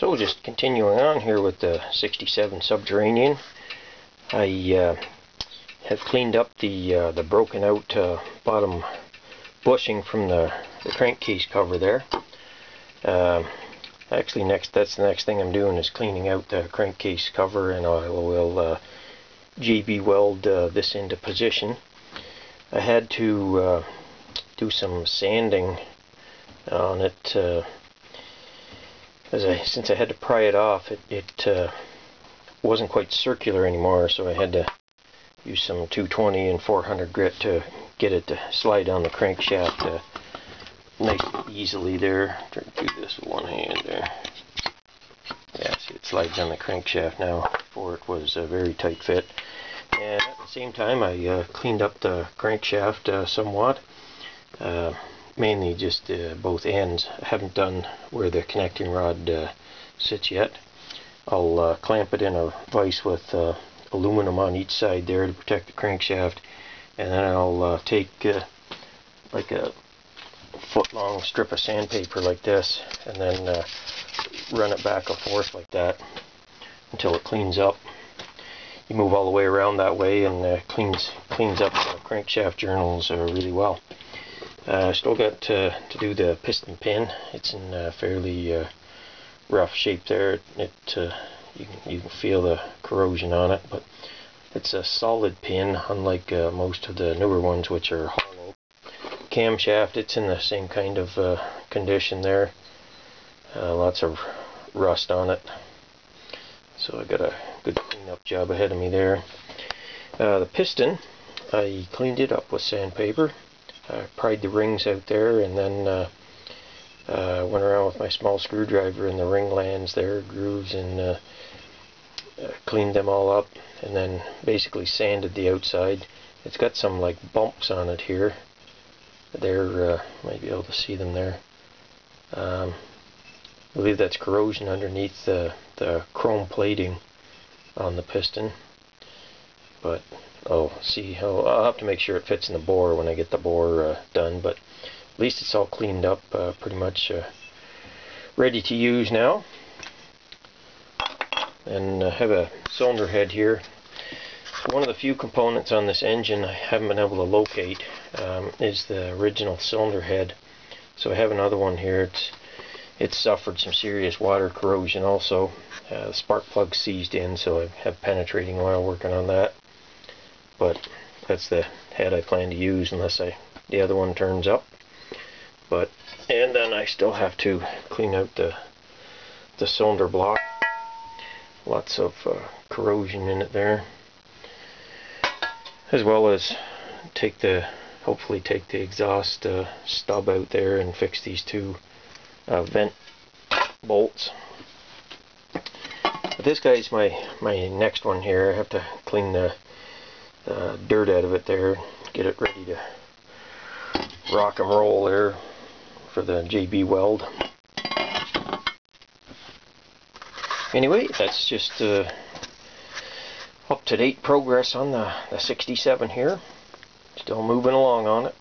So just continuing on here with the 67 Subterranean, I have cleaned up the broken out bottom bushing from the crankcase cover there. Actually, that's the next thing I'm doing is cleaning out the crankcase cover, and I will JB weld this into position. I had to do some sanding on it. Since I had to pry it off, it wasn't quite circular anymore, so I had to use some 220 and 400 grit to get it to slide down the crankshaft nice and easily there. Try to do this with one hand there. Yeah, see, it slides on the crankshaft now. Before it was a very tight fit. And at the same time, I cleaned up the crankshaft somewhat. Mainly just both ends. I haven't done where the connecting rod sits yet. I'll clamp it in a vise with aluminum on each side there to protect the crankshaft, and then I'll take like a foot-long strip of sandpaper like this, and then run it back and forth like that until it cleans up. You move all the way around that way, and cleans up the crankshaft journals really well. Still got to do the piston pin. It's in fairly rough shape there. You can feel the corrosion on it, but it's a solid pin, unlike most of the newer ones, which are hollow. Camshaft, it's in the same kind of condition there. Lots of rust on it. So I got a good cleanup job ahead of me there. The piston, I cleaned it up with sandpaper. I pried the rings out there, and then went around with my small screwdriver in the ring lands there, grooves, and cleaned them all up, and then basically sanded the outside. It's got some like bumps on it here. There, might be able to see them there. I believe that's corrosion underneath the chrome plating on the piston. But I'll have to make sure it fits in the bore when I get the bore done, but at least it's all cleaned up, pretty much ready to use now. And I have a cylinder head here. One of the few components on this engine I haven't been able to locate is the original cylinder head. So I have another one here. It's suffered some serious water corrosion also. The spark plug seized in, so I have penetrating oil working on that. But that's the head I plan to use unless the other one turns up. And then I still have to clean out the cylinder block. Lots of corrosion in it there, as well as hopefully take the exhaust stub out there and fix these two vent bolts. But this guy's my next one here. I have to clean the dirt out of it there, get it ready to rock and roll there for the JB weld. Anyway, that's just up-to-date progress on the 67 here. Still moving along on it.